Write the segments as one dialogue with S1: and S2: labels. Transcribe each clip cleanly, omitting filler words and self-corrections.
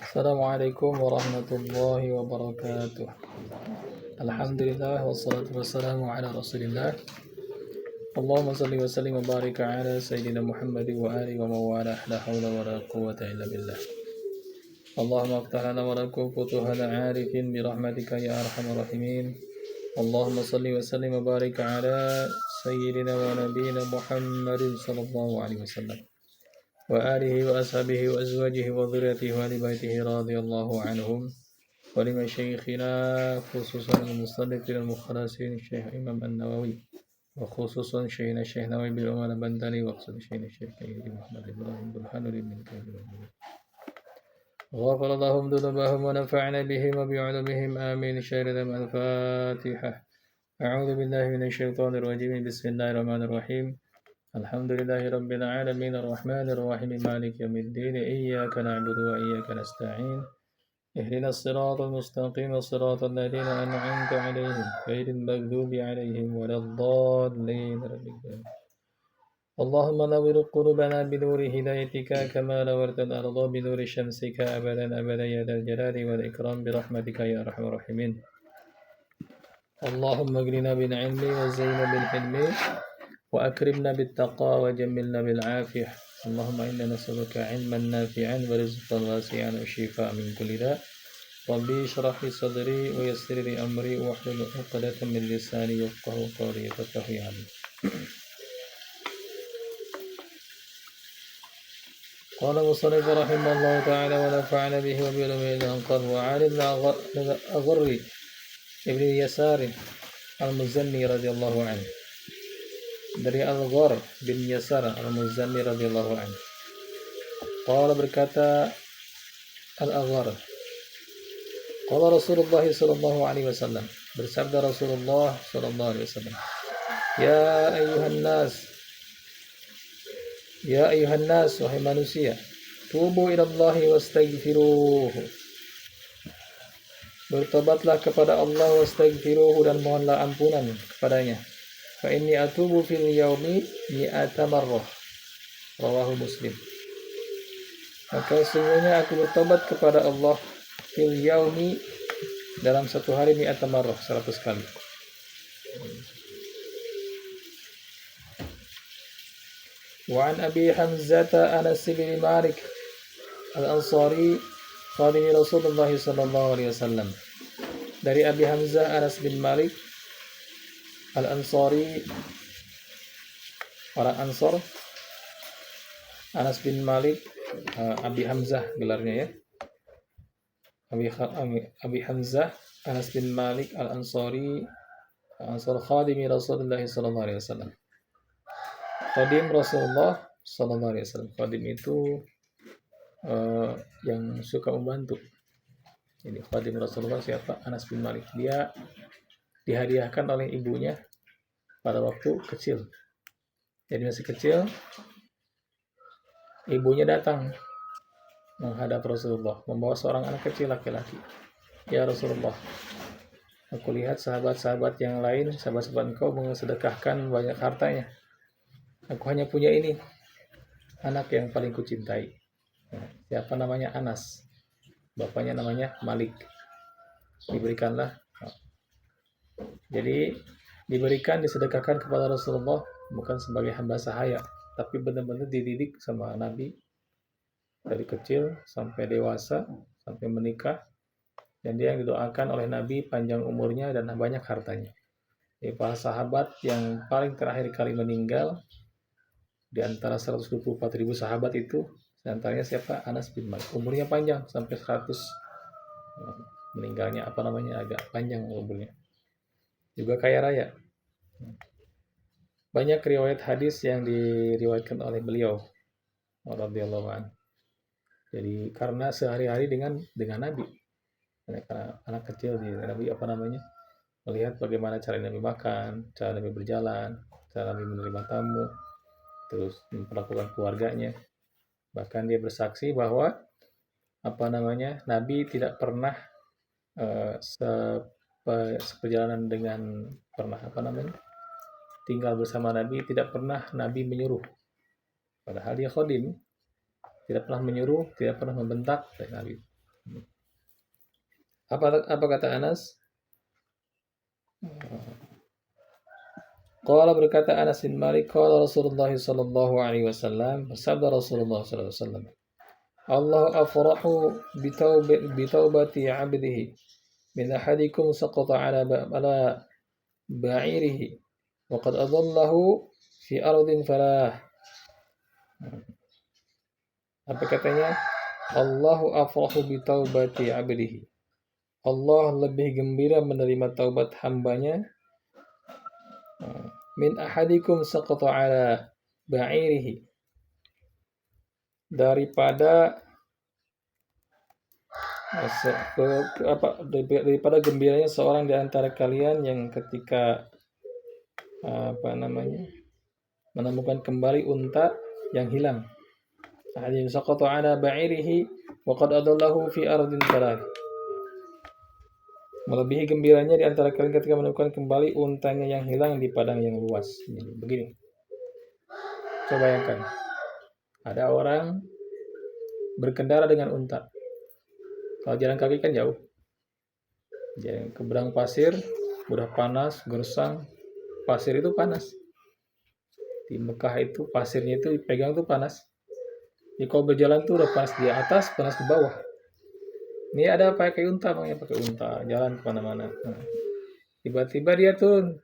S1: Assalamualaikum warahmatullahi wabarakatuh. Alhamdulillah wassalatu wassalamu ala Rasulillah. Allahumma salli wa sallim wa barik ala sayyidina Muhammad wa alihi wa mawala la hawla wa la quwwata illa billah. Allahumma aftah lana wa lakum futuhal arifin bi rahmatika ya arhamar rahimin. Allahumma salli wa sallim wa barik ala sayyidina wa nabiyina Muhammadin sallallahu alaihi wasallam وآله وأصحابه وأزواجه وذريته وآل بيته رضي الله عنهم ولمشايخنا خصوصا المصنف المخلصين الشيخ إمام النووي وخصوصا شيخنا الشيخ نووي بالأمانة بندري وخصوصا شيخنا الشيخ محمد إبراهيم برهان من غفر اللهم ذنوبهم ونفعنا بهم وبعلومهم آمين شهر الفاتحة أعوذ بالله من الشيطان الرجيم بسم الله الرحمن الرحيم الحمد لله رب العالمين الرحمن الرحيم مالك يوم الدين إياك نعبد وإياك نستعين اهدنا الصراط المستقيم صراط الذين أنعمت عليهم غير المغضوب عليهم ولا الضالين اللهم نور قلوبنا بنور هدايتك كما نورت الأرض بنور شمسك أبدا أبدا يا ذا الجلال والإكرام برحمتك يا أرحم الراحمين اللهم اغننا بالعلم وزينا بالحلم وأكرمنا بالتقوى وجملنا بالعافية اللهم إنا نسألك علما نافعا ورزقا واسعا وشفاء من كل داء ربي اشرح لي صدري ويسر لي أمري واحلل عقدة من لساني يفقهوا قولي فاتقوا عني قال المصنف رحمه الله تعالى ونفعنا به وبعلومه إلى أن قال وعن الأغر ابن يسار المزني رضي الله عنه dari Al-Ghar bin Yasar Al-Muzanni radhiyallahu anhu. Qala berkata Al-Ghar, qala Rasulullah sallallahu alaihi wasallam, bersabda Rasulullah sallallahu alaihi wasallam, ya ayuhan nas wahai manusia, tubu ila Allah wastaghfiruhu, bertobatlah kepada Allah wastaghfiruhu dan mohonlah ampunan kepadanya. Fa inni atubu fil yaumi mi'ata marrah. Rawahu Muslim. Maka sesungguhnya aku bertobat kepada Allah fil yaumi dalam satu hari mi'ata marrah 100 kali. Wa an Abi Hamzah Anas bin Malik Al-Ansari khadimi Rasulullah sallallahu alaihi wasallam. Dari Abi Hamzah Anas bin Malik Al-Ansari, orang Ansor, Anas bin Malik, Abi Hamzah gelarnya ya, Abi Hamzah Anas bin Malik Al-Ansari, Ansor khadimi Rasulullah sallallahu alaihi wasallam. Khadim Rasulullah sallallahu alaihi wasallam. Khadim itu yang suka membantu. Jadi khadim Rasulullah siapa? Anas bin Malik. Dia dihadiahkan oleh ibunya pada waktu kecil. Jadi masih kecil, ibunya datang menghadap Rasulullah, membawa seorang anak kecil laki-laki. Ya Rasulullah, aku lihat sahabat-sahabat yang lain, sahabat-sahabat engkau mensedekahkan banyak hartanya. Aku hanya punya ini, anak yang paling kucintai. Siapa namanya? Anas. Bapaknya namanya Malik. Diberikanlah. Jadi diberikan, disedekahkan kepada Rasulullah bukan sebagai hamba sahaya, tapi benar-benar dididik sama Nabi dari kecil sampai dewasa, sampai menikah, dan dia yang didoakan oleh Nabi panjang umurnya dan banyak hartanya. Jadi para sahabat yang paling terakhir kali meninggal di antara 124.000 sahabat itu, di antaranya siapa? Anas bin Malik. Umurnya panjang sampai 100. Meninggalnya agak panjang umurnya. Juga kaya raya. Banyak riwayat hadis yang diriwayatkan oleh beliau radhiyallahu anhu. Jadi karena sehari-hari dengan Nabi. Karena anak kecil di Nabi melihat bagaimana cara Nabi makan, cara Nabi berjalan, cara Nabi menerima tamu, terus memperlakukan keluarganya. Bahkan dia bersaksi bahwa Nabi tidak pernah seperjalanan dengan tinggal bersama Nabi, tidak pernah Nabi menyuruh. Padahal dia khadim, tidak pernah menyuruh, tidak pernah membentak Nabi. Apa kata Anas? Qala berkata Anas bin Malik, qala Rasulullah sallallahu alaihi wasallam, bersabda Rasulullah sallallahu alaihi wasallam, Allah afrahu bitaubati 'abdihi min ahadikum saqata ala ba'irihi wa qad adallahu fi ardin falah. Apa katanya? Allahu afrahu bitaubati 'abdihi. Allah lebih gembira menerima taubat hambanya min ahadikum saqata ala ba'irihi, daripada daripada gembiranya seorang di antara kalian yang ketika menemukan kembali unta yang hilang. Ahadikum saqata ala ba'irihi wa qad adallahu fi ardin falah. Melebihi gembiranya di antara kalian ketika menemukan kembali untanya yang hilang di padang yang luas. Begini. Coba bayangkan. Ada orang berkendara dengan unta. Kalau jalan kaki kan jauh. Jalan ke berang pasir, udah panas, gersang. Pasir itu panas. Di Mekah itu pasirnya itu dipegang tuh panas. Jadi kalau berjalan tuh udah panas di atas, panas di bawah. Ini ada pakai unta, makanya pakai unta, jalan kemana-mana. Nah, tiba-tiba dia turun,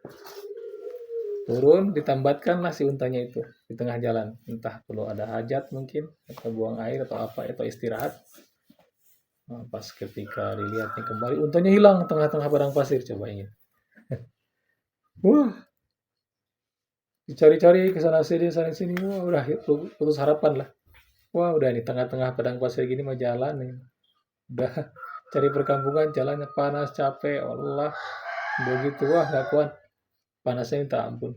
S1: ditambatkanlah si untanya itu di tengah jalan. Entah perlu ada hajat mungkin, atau buang air atau apa, atau istirahat. Nah, pas ketika dilihatnya kembali, untanya hilang tengah-tengah padang pasir. Coba ingin. Wah, dicari-cari ke sana sini, wah udah putus harapan lah. Wah udah di tengah-tengah padang pasir gini mah jalan nih. Udah cari perkampungan, jalannya panas, capek, Allah, begitu, wah gak kuat, panasnya minta ampun.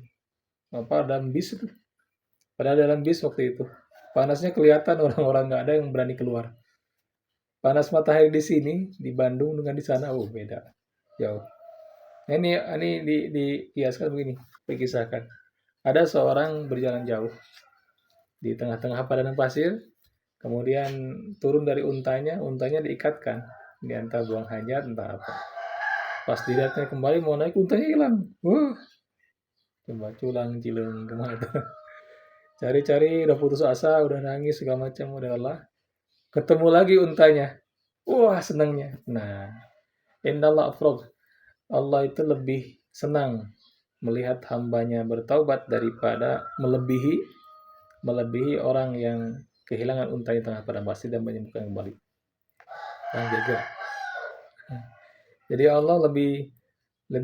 S1: Apa dalam bis itu? Padahal dalam bis waktu itu panasnya kelihatan, orang-orang nggak ada yang berani keluar. Panas matahari di sini di Bandung dengan di sana, beda jauh. Ini dikiaskan begini, dikisahkan. Ada seorang berjalan jauh di tengah-tengah padang pasir. Kemudian turun dari untanya diikatkan di antara buang hajat entah apa. Pas dilihatnya kembali mau naik, untanya hilang. Wah, coba culang cilung kemana tuh? Cari-cari, udah putus asa, udah nangis segala macam, udah lelah. Ketemu lagi untanya. Wah, senangnya. Nah, indallah afrog. Allah itu lebih senang melihat hambanya bertaubat daripada melebihi orang yang kehilangan untanya tengah padang pasir dan menemukan kembali. Yang jaga. Jadi Allah lebih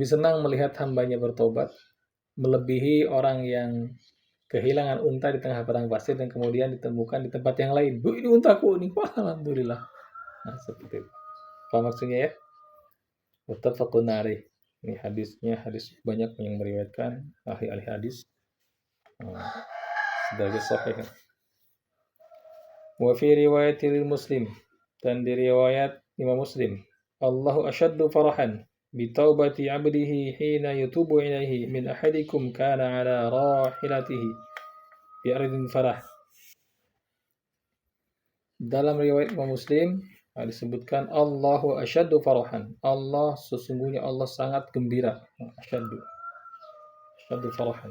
S1: senang melihat hambanya bertobat melebihi orang yang kehilangan unta di tengah padang pasir dan kemudian ditemukan di tempat yang lain. Ini untaku nih, wah alhamdulillah. Nah seperti itu. Apa maksudnya ya? Muttafaqun alaih. Ini hadis banyak yang meriwayatkan ahli-ahli hadis sebagai sahih. Wa fi riwayatil Muslim, dan di riwayat Imam Muslim, Allahu asyaddu farahan bi taubati 'abdihi hina yutubu ilaihi min ahadikum kana 'ala rahilatihi bi ardin farah. Dalam riwayat Imam Muslim disebutkan Allahu asyaddu farahan. Allah sesungguhnya Allah sangat gembira. Asyaddu farahan.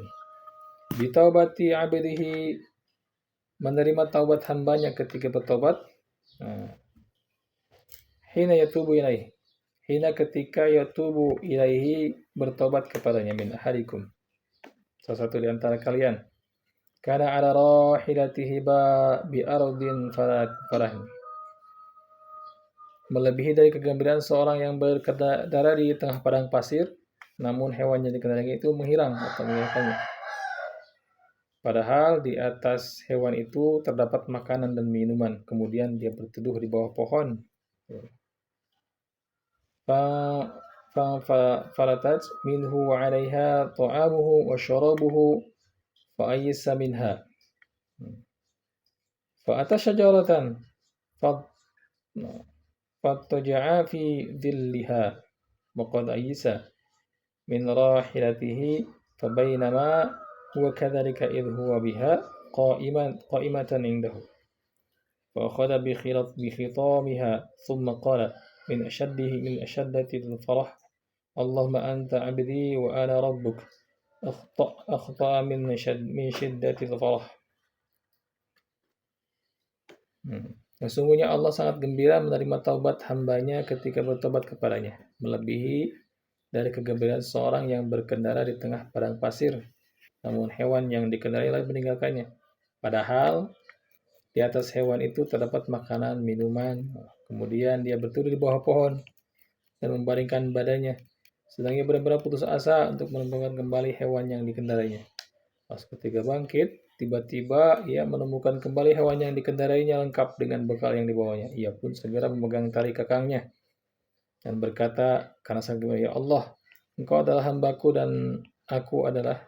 S1: Bi taubati 'abdihi, menerima taubat hambanya ketika bertobat. Hina yatubu ilaihi, hina ketika yatubu ilaihi, bertobat kepadanya, min ahadikum, salah satu di antara kalian, kana ala rahilatihi bi ardin farahin, melebihi dari kegembiraan seorang yang berkendara di tengah padang pasir, namun hewan yang dikendarainya itu menghilang atau meninggalkannya. Padahal di atas hewan itu terdapat makanan dan minuman. Kemudian dia berteduh di bawah pohon. Falatat minhu 'alaiha ta'amuhu wa syarabuhu fa ayyisa minha. Fa ata syajaratan fattaja'a fi dhilliha wa qad ayyisa min rahilatihi fa bainama huwa kadzalika idh huwa biha qa'imatan indahu fa akhadha bi khitamiha thumma qala من أشدة الفرح اللهم أنت عبدي وأنا ربك أخطأ من شدة الفرح. Sesungguhnya Allah sangat gembira menerima taubat hambanya ketika bertobat kepadanya, melebihi dari kegembiraan seorang yang berkendara di tengah padang pasir, namun hewan yang dikendarai lalu meninggalkannya. Padahal di atas hewan itu terdapat makanan, minuman. Kemudian dia berteduh di bawah pohon dan membaringkan badannya, sedang ia benar-benar putus asa untuk menemukan kembali hewan yang dikendarainya. Pas ketika bangkit, tiba-tiba ia menemukan kembali hewan yang dikendarainya lengkap dengan bekal yang dibawanya. Ia pun segera memegang tali kekangnya dan berkata karena sangat gembira, "Ya Allah, Engkau adalah hambaku dan aku adalah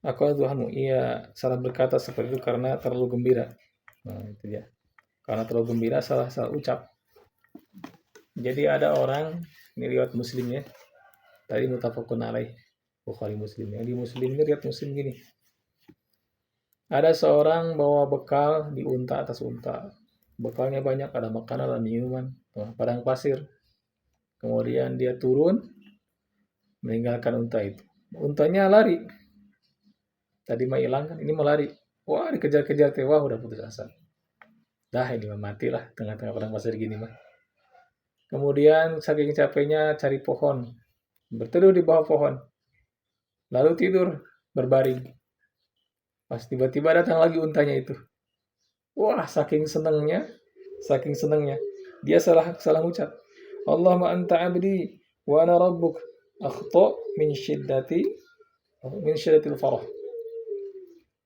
S1: Tuhanmu." Ia salah berkata seperti itu karena terlalu gembira. Itu dia. Karena terlalu gembira salah ucap. Jadi ada orang, ini riwayat Muslim ya. Tadi muttafaqun alaih, Bukhari Muslim. Yang di Muslim ini riwayat Muslim gini. Ada seorang bawa bekal di unta atas unta. Bekalnya banyak, ada makanan, ada minuman, padang pasir. Kemudian dia turun, meninggalkan unta itu. Untanya lari. Tadi mah hilang kan, ini mau lari. Wah, dikejar-kejar teh, wah udah putus asa. Dah ini mah matilah tengah-tengah padang pasir gini mah. Kemudian saking capeknya cari pohon, berteduh di bawah pohon, lalu tidur berbaring. Pas tiba-tiba datang lagi untanya itu. Wah, saking senangnya, dia salah ucap. Allahumma anta abdi wa ana rabbuk akhta min shiddatil farah.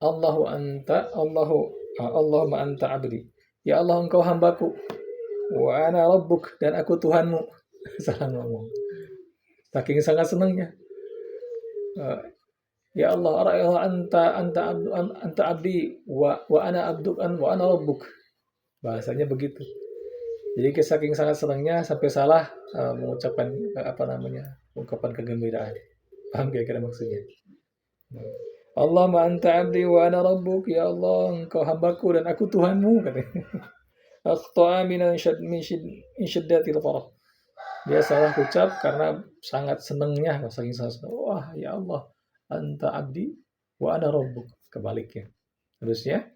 S1: Allahumma anta abdi. Ya Allah, engkau hambaku. Wa ana rabbuk, dan aku Tuhanmu. Salah ngomong. Saking sangat senangnya. Ya Allah, anta abdi wa ana abduk wa ana rabbuk. Bahasanya begitu. Jadi saking sangat senangnya sampai salah mengucapkan ungkapan kegembiraan. Paham kira-kira maksudnya? Allahumma anta abdi wa ana rabbuk. Ya Allah, engkau hambaku dan aku Tuhanmu, katanya. Akhta'a min syiddatil farah. Dia salah ucap karena sangat senangnya, saking sangat senang. Wah, ya Allah, anta abdi wa ana rabbuk. Kebaliknya. Terusnya,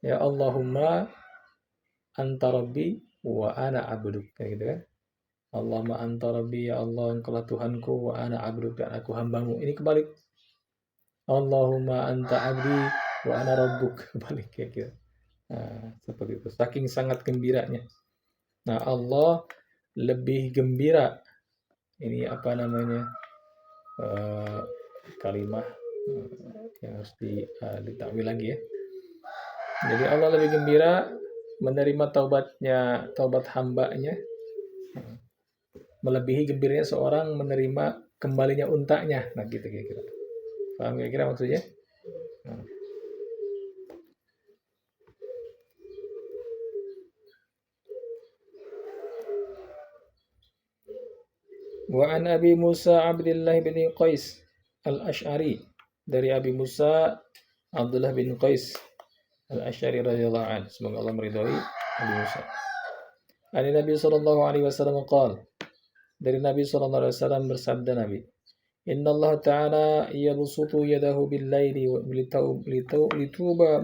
S1: ya Allahumma anta rabbi wa ana abduk. Kayak gitu kan. Allahumma anta rabbi, ya Allah, engkaulah Tuhanku, wa ana abduk, dan aku hambamu. Ini kebalik. Allahumma anta abdi wa ana rabbuk. Kebalik kayak gitu. Nah, seperti itu. Saking sangat gembiranya. Nah, Allah lebih gembira. Ini kalimat yang harus ditakwil lagi ya. Jadi Allah lebih gembira menerima taubat hambanya, melebihi gembiranya seorang menerima kembalinya untanya. Nah gitu kira-kira. Paham kira-kira maksudnya? Wa an Abi Musa Abdullah bin Qais al-Ash'ari, dari Abi Musa Abdullah bin Qais al-Ash'ari radhiyallahu anhu, semoga Allah meridhai Abi Musa. Ani Nabi sallallahu alaihi wasallam qala, dari Nabi sallallahu alaihi wasallam bersabda Nabi, Inna Allah Ta'ala yabsutu yadahu bil-laili lituba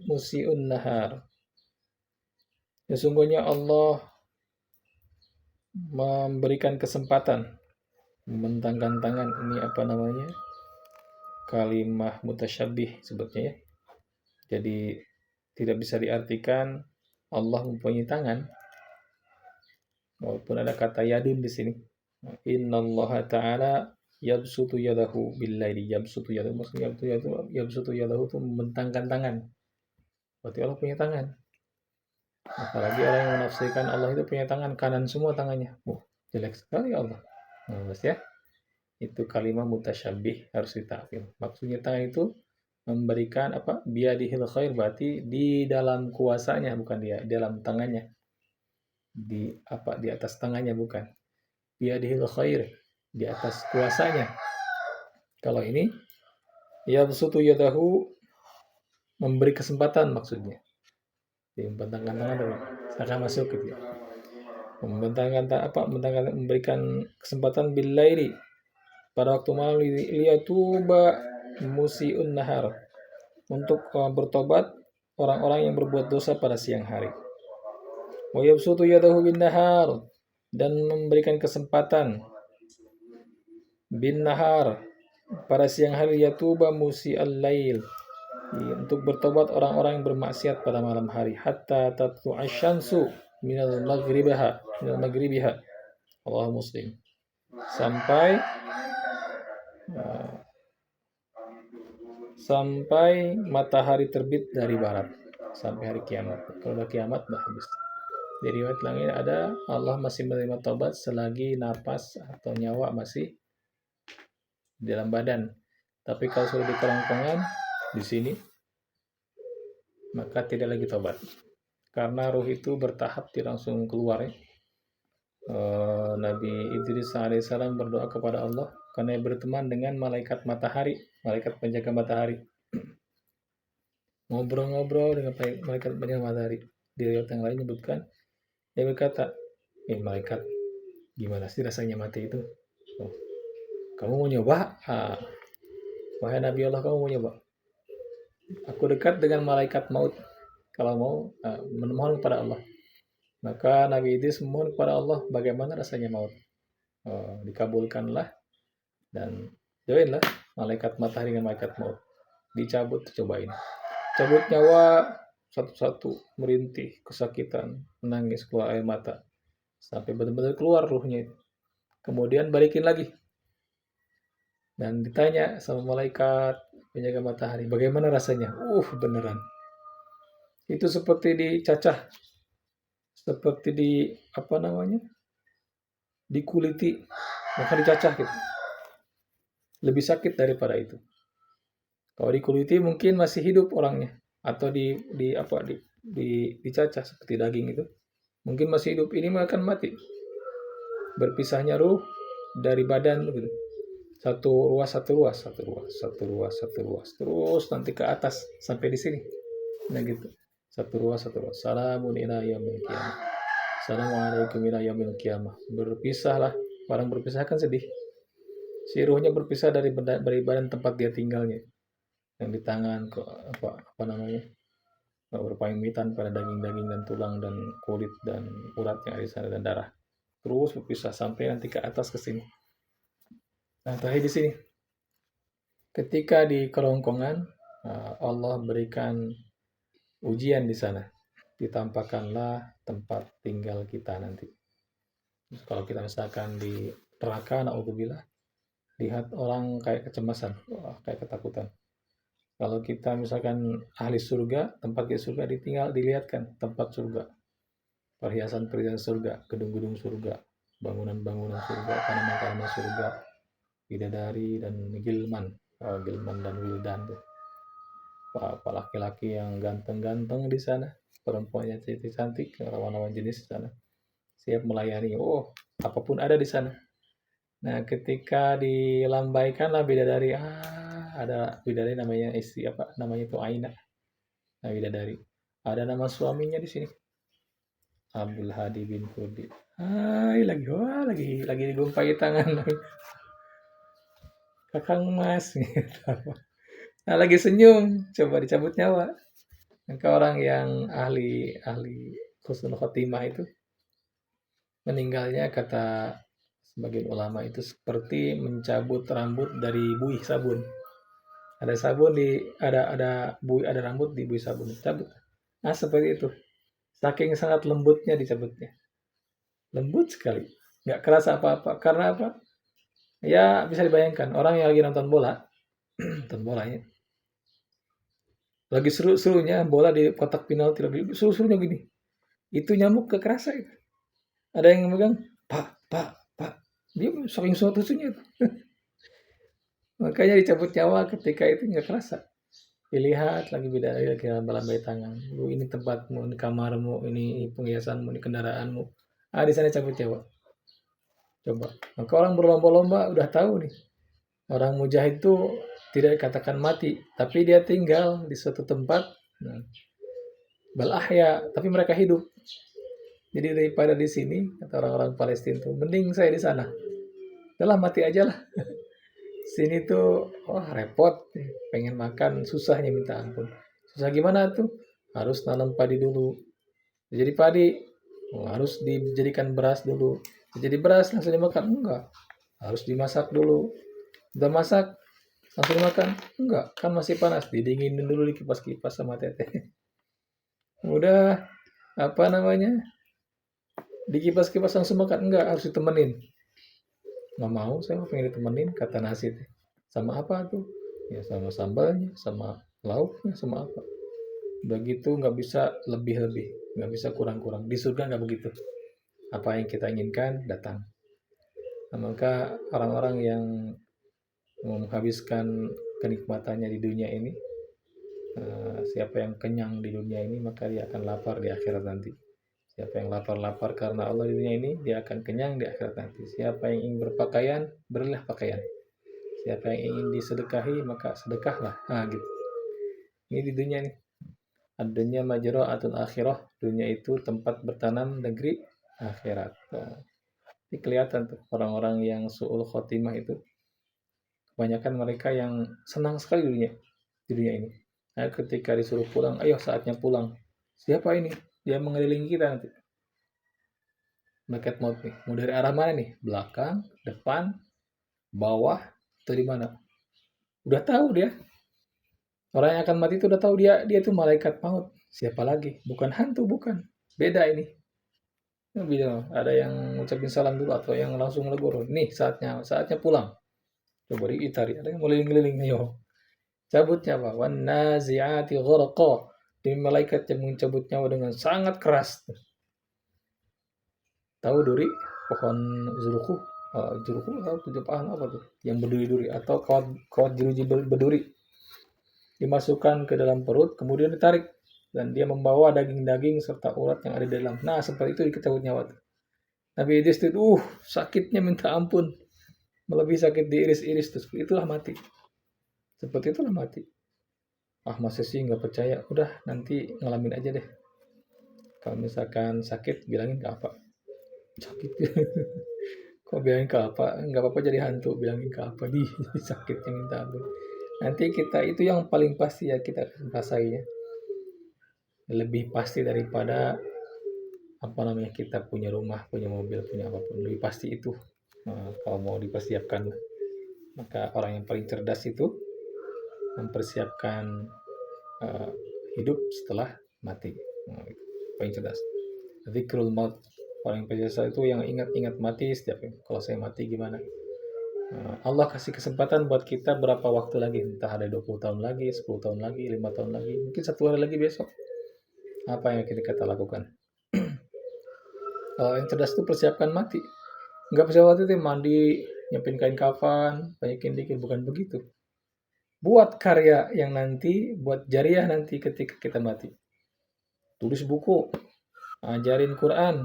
S1: musi'un nahar. Sesungguhnya Allah memberikan kesempatan, membentangkan tangan. Ini kalimah mutasyabih sebetulnya ya. Jadi tidak bisa diartikan Allah mempunyai tangan, walaupun ada kata yadun di sini. Innallaha ta'ala yabsutu yadahu bil-laili. Yabsutu yadahu, maksudnya yabsutu yadahu itu membentangkan tangan. Berarti Allah punya tangan. Apalagi orang yang menafsirkan Allah itu punya tangan kanan semua tangannya. Jelek sekali Allah. Nah, ya. Itu kalimat mutasyabih, harus ditakwil. Maksudnya tangan itu memberikan biadihil khair, berarti di dalam kuasanya, bukan di dalam tangannya. Di atas tangannya, bukan. Biadihil khair, di atas kuasanya. Kalau ini yabsutu yadahu memberi kesempatan maksudnya. Membentangkan tangan dari akan masuk gitu. Memberikan kesempatan billaili pada waktu malam liyatuba musiun nahar untuk bertobat orang-orang yang berbuat dosa pada siang hari. Wa yabsutu yadahu bin nahar dan memberikan kesempatan bin nahar pada siang hari yatuba musi al-lail untuk bertobat orang-orang yang bermaksiat pada malam hari hatta tatlu asyamsu minal maghribiha Allah muslim sampai matahari terbit dari barat sampai hari kiamat. Kalau udah kiamat dah habis. Di riwayat lain ada Allah masih menerima taubat selagi napas atau nyawa masih di dalam badan. Tapi kalau sudah di kerongkongan di sini maka tidak lagi taubat. Karena ruh itu bertahap tidak langsung keluar ya. Nabi Idris alaihissalam berdoa kepada Allah karena berteman dengan malaikat matahari, malaikat penjaga matahari. Ngobrol-ngobrol dengan malaikat penjaga matahari. Di riwayat yang lain menyebutkan, dia berkata, malaikat, gimana sih rasanya mati itu? Oh, kamu mau nyoba? Wahai Nabi Allah, kamu mau nyoba? Aku dekat dengan malaikat maut. Kalau mau memohon kepada Allah. Maka Nabi Idris memohon kepada Allah bagaimana rasanya maut. Dikabulkanlah dan joinlah malaikat matahari dengan malaikat maut. Dicabut, cobain. Cabut nyawa satu-satu, merintih, kesakitan, menangis, keluar air mata. Sampai benar-benar keluar ruhnya itu. Kemudian balikin lagi. Dan ditanya sama malaikat penjaga matahari, bagaimana rasanya? Beneran. Itu seperti dicacah. Seperti dikuliti, maka dicacah gitu. Lebih sakit daripada itu. Kalau dikuliti mungkin masih hidup orangnya, atau dicacah seperti daging itu, mungkin masih hidup. Ini akan mati. Berpisahnya ruh dari badan gitu. Satu ruas, terus nanti ke atas sampai di sini. Nah gitu. Satu ruas. Salamun ila yaumil qiyamah. Assalamualaikum ila yaumil qiyamah. Berpisahlah. Orang berpisah kan sedih. Si ruhnya berpisah dari badan tempat dia tinggalnya. Yang di tangan berpamitan pada daging-daging dan tulang dan kulit dan urat yang ada di sana dan darah. Terus berpisah sampai nanti ke atas ke sini. Nah, terakhir di sini. Ketika di kerongkongan Allah berikan ujian di sana. Ditampakkanlah tempat tinggal kita nanti. Kalau kita misalkan di neraka, na'udzubillah, lihat orang kayak kecemasan, kayak ketakutan. Kalau kita misalkan ahli surga, tempat di surga dilihatkan tempat surga. Perhiasan-perhiasan surga, gedung-gedung surga, bangunan-bangunan surga, tanaman-tanaman surga, bidadari dan gilman dan wildan tuh. Apa laki-laki yang ganteng-ganteng di sana, perempuannya cantik-cantik, lawan-lawan jenis di sana, siap melayani. Apapun ada di sana. Nah, ketika dilambaikanlah bidadari, ada bidadari namanya namanya itu Aina. Nah, bidadari. Ada nama suaminya di sini. Abdul Hadi bin Kurdi. Lagi digumpai tangan. Kakang Mas gitu. Nah, lagi senyum, coba dicabut nyawa. Maka orang yang ahli husnul khotimah itu meninggalnya, kata sebagian ulama, itu seperti mencabut rambut dari buih sabun. Ada sabun ada rambut di buih sabun, cabut. Nah, seperti itu. Saking sangat lembutnya dicabutnya. Lembut sekali. Nggak kerasa apa-apa. Karena apa? Ya, bisa dibayangkan orang yang lagi nonton bola, nonton bolanya. Lagi seru-serunya bola di kotak penalti, lagi seru-serunya gini. Itu nyamuk gak kerasa itu. Ada yang megang, Pak. Dia saking seru-serunya itu. Makanya dicabut nyawa ketika itu nggak kerasa. Dilihat lagi bidadari lagi lambai tangan. Lu, ini tempatmu, ini kamarmu, ini penghiasanmu, ini kendaraanmu. Di sana cabut nyawa. Coba. Maka orang berlomba-lomba udah tahu nih. Orang mujahid itu tidak dikatakan mati, tapi dia tinggal di suatu tempat, bal ahya, tapi mereka hidup. Jadi daripada di sini, kata orang-orang Palestina tuh, mending saya di sana. Udah mati aja lah. Sini tuh, repot, pengen makan, susahnya minta ampun. Susah gimana tuh? Harus nanam padi dulu. Jadi padi, harus dijadikan beras dulu. Jadi beras langsung dimakan? Enggak. Harus dimasak dulu. Udah masak, langsung dimakan? Enggak, kan masih panas. Didinginin dulu di kipas-kipas sama teteh. Udah, apa namanya? Di kipas-kipas langsung makan? Enggak, harus ditemenin. Nggak mau, saya mau pengen ditemenin, kata nasi. Sama apa tuh? Ya sama sambalnya, sama lauknya, sama apa. Udah gitu nggak bisa lebih-lebih, nggak bisa kurang-kurang. Di surga nggak begitu. Apa yang kita inginkan, datang. Nah, maka orang-orang yang mau menghabiskan kenikmatannya di dunia ini, siapa yang kenyang di dunia ini, maka dia akan lapar di akhirat nanti. Siapa yang lapar-lapar karena Allah di dunia ini, dia akan kenyang di akhirat nanti. Siapa yang ingin berpakaian, berilah pakaian. Siapa yang ingin disedekahi, maka sedekahlah. Gitu. Ini di dunia nih. Ad-dunya majra'atul akhirah. Dunia itu tempat bertanam negeri akhirat. Ini kelihatan tuh orang-orang yang su'ul khotimah itu. Kebanyakan mereka yang senang sekali di dunia ini. Nah, ketika disuruh pulang, ayo saatnya pulang. Siapa ini? Dia mengelilingi kita nanti. Malaikat maut nih. Mau dari arah mana nih? Belakang, depan, bawah, atau di mana? Udah tahu dia. Orang yang akan mati itu udah tahu dia itu malaikat maut. Siapa lagi? Bukan hantu, bukan. Beda ini. Beda. Ada yang ngucapin salam dulu atau yang langsung legur. Nih saatnya pulang. Coba diitari. Ada yang mulai ngeliling. Yo. Cabutnya apa? Wan nazi'ati gharqa. Demi malaikat yang mencabut nyawa dengan sangat keras. Tahu duri? Pohon juruku. Juruku atau tujuh pahan apa tuh? Yang berduri-duri atau kawat jeruji berduri. Dimasukkan ke dalam perut, kemudian ditarik. Dan dia membawa daging-daging serta urat yang ada di dalam. Nah, seperti itu diketahui nyawa. Nabi Idris itu, sakitnya minta ampun. Melebihi sakit di iris-iris. Itulah mati. Seperti itulah mati. Masih sih nggak percaya. Udah, nanti ngalamin aja deh. Kalau misalkan sakit, bilangin ke apa. Sakit. Kok bilangin ke apa? Nggak apa-apa jadi hantu. Bilangin ke apa. Sakitnya minta ampun. Nanti kita itu yang paling pasti ya kita rasain ya. Lebih pasti daripada kita punya rumah, punya mobil, punya apapun. Lebih pasti itu. Kalau mau dipersiapkan, maka orang yang paling cerdas itu mempersiapkan hidup setelah mati. Paling cerdas. Dzikrul maut. Paling biasa itu yang ingat-ingat mati setiap kalau saya mati gimana. Allah kasih kesempatan buat kita berapa waktu lagi, entah ada 20 tahun lagi, 10 tahun lagi, 5 tahun lagi, mungkin 1 hari lagi besok. Apa yang kita lakukan? Yang cerdas itu persiapkan mati. Enggak persiapkan mati itu mandi, nyiapin kain kafan, banyakin dikit, bukan begitu. Buat karya yang nanti, buat jariah nanti ketika kita mati. Tulis buku, ajarin Quran,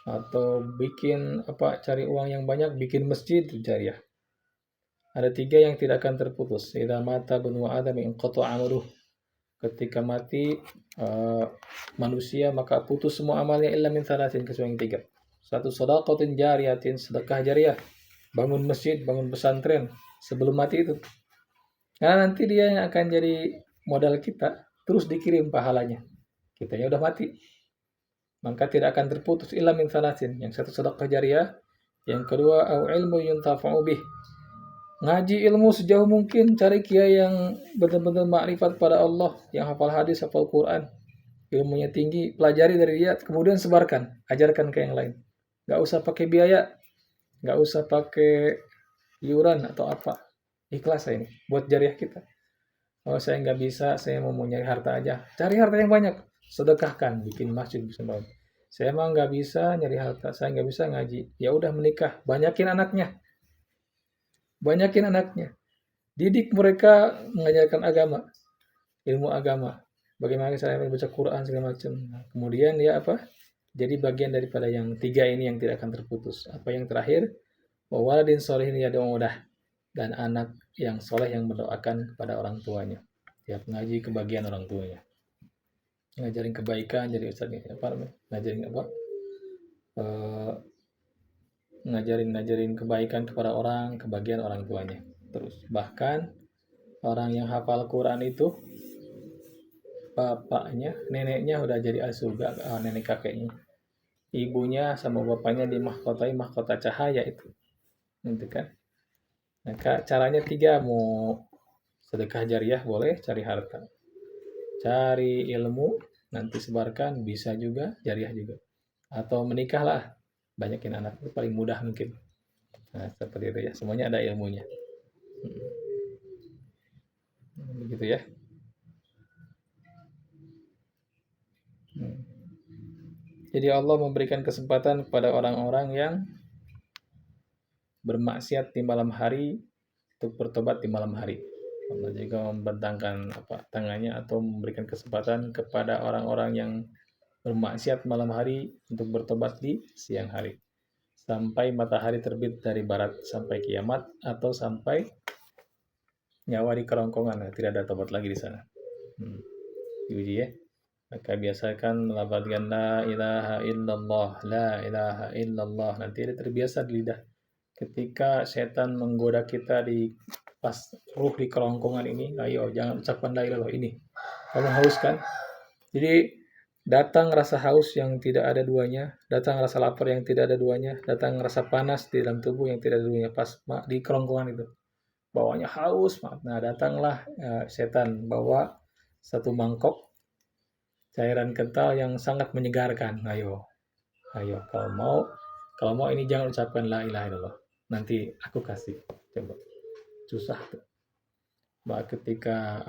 S1: atau bikin cari uang yang banyak, bikin masjid jariah. Ada 3 yang tidak akan terputus. Idza mata banu Adam inqata 'amaluh. Ketika mati manusia maka putus semua amalnya illa min thalathin, kecuali 3. 1 shadaqatin jariyatin, sedekah jariah. Bangun masjid, bangun pesantren sebelum mati itu. Karena nanti dia yang akan jadi modal kita, terus dikirim pahalanya. Kitanya udah mati. Maka tidak akan terputus illa min thalathin. Yang 1 sedekah jariah, yang kedua au ilmu yuntafa'u bih. Ngaji ilmu sejauh mungkin, cari kiai yang benar-benar makrifat pada Allah, yang hafal hadis, hafal Quran, ilmunya tinggi, pelajari dari dia, kemudian sebarkan, ajarkan ke yang lain. Gak usah pakai biaya, gak usah pakai iuran atau apa. Ikhlas ini buat jariah kita. Kalau saya nggak bisa, saya mau nyari harta aja, cari harta yang banyak, sedekahkan, bikin masjid bisa bangun. Saya emang nggak bisa nyari harta, saya nggak bisa ngaji, ya udah menikah, banyakin anaknya. Didik mereka mengajarkan agama, ilmu agama, bagaimana saya membaca Quran segala macam. Kemudian ya jadi bagian daripada yang 3 ini yang tidak akan terputus. Apa yang terakhir? Wawaladin sholihin yad'u, udah dan anak yang soleh yang mendoakan kepada orang tuanya. Tiap ngaji kebagian orang tuanya. Ngajarin kebaikan, jadi ustaz apa namanya? Ngajarin apa? Eh, ngajarin kebaikan kepada orang, kebagian orang tuanya. Terus bahkan orang yang hafal Quran itu bapaknya, neneknya udah jadi ahli surga, nenek kakeknya. Ibunya sama bapaknya dimahkotai mahkota cahaya itu. Gitu kan. Nah, caranya tiga, mau sedekah jariah boleh, cari harta. Cari ilmu, nanti sebarkan, bisa juga, jariah juga. Atau menikahlah, banyakin anak, itu paling mudah mungkin. Nah, seperti itu ya, semuanya ada ilmunya. Begitu ya. Jadi Allah memberikan kesempatan kepada orang-orang yang bermaksiat di malam hari untuk bertobat di malam hari. Allah juga membentangkan tangannya atau memberikan kesempatan kepada orang-orang yang bermaksiat malam hari untuk bertobat di siang hari. Sampai matahari terbit dari barat, sampai kiamat, atau sampai nyawa di kerongkongan. Tidak ada tobat lagi di sana. Diuji ya. Maka biasakan melafalkan la ilaha illallah, la ilaha illallah. Nanti dia terbiasa di lidah. Ketika setan menggoda kita di pas ruh di kerongkongan ini, ayo jangan ucapkan la ilaha ini. Kamu haus kan? Jadi datang rasa haus yang tidak ada duanya, datang rasa lapar yang tidak ada duanya, datang rasa panas di dalam tubuh yang tidak ada duanya pas di kerongkongan itu. Bawanya haus, nah datanglah setan bawa satu mangkok cairan kental yang sangat menyegarkan. Ayo kalau mau ini jangan ucapkan la ilaha illallah. Nanti aku kasih. Coba. Susah tuh. Ketika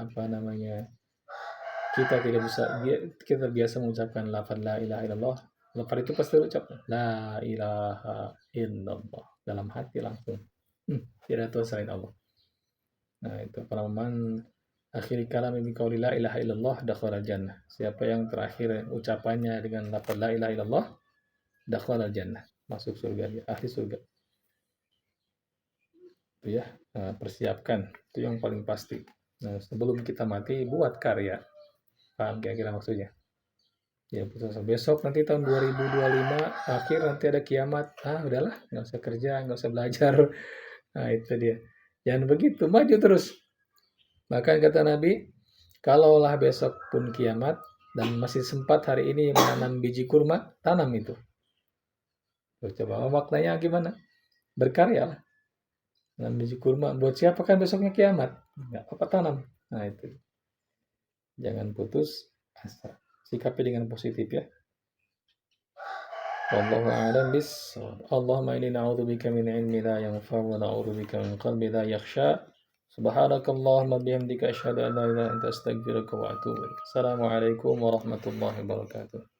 S1: kita biasa mengucapkan lafaz la ilaha illallah, lafaz itu pasti ucap la ilaha illallah dalam hati langsung. Tidak tahu selain Allah. Nah, itu pengalaman akhir kalam min qauli la ilaha illallah dakhala jannah. Siapa yang terakhir ucapannya dengan lafaz la ilaha illallah dakhala jannah, masuk surga dia, ahli surga. Itu ya, persiapkan. Itu yang paling pasti. Nah, sebelum kita mati buat karya. Paham kira-kira maksudnya? Ya, besok nanti tahun 2025 akhir nanti ada kiamat. Udahlah, nggak usah kerja, nggak usah belajar. Nah, itu dia. Jangan begitu, maju terus. Bahkan kata Nabi, kalaulah besok pun kiamat dan masih sempat hari ini menanam biji kurma, tanam itu. Terus coba maknanya gimana? Berkarya lah. Tanam biji kurma. Buat siapa kan besoknya kiamat? Nggak apa-apa tanam. Nah itu. Jangan putus asa. Sikapi dengan positif ya. Wallahu a'lam bis-shawab. Allahumma inni na'udzubika min ilmi la yanfa' wa na'udzubika min qalbi la yakhsha. Subhanakallahumma bihamdika asyhadu an la ilaha illa anta astaghfiruka wa atubu ilaik. Assalamualaikum warahmatullahi wabarakatuh.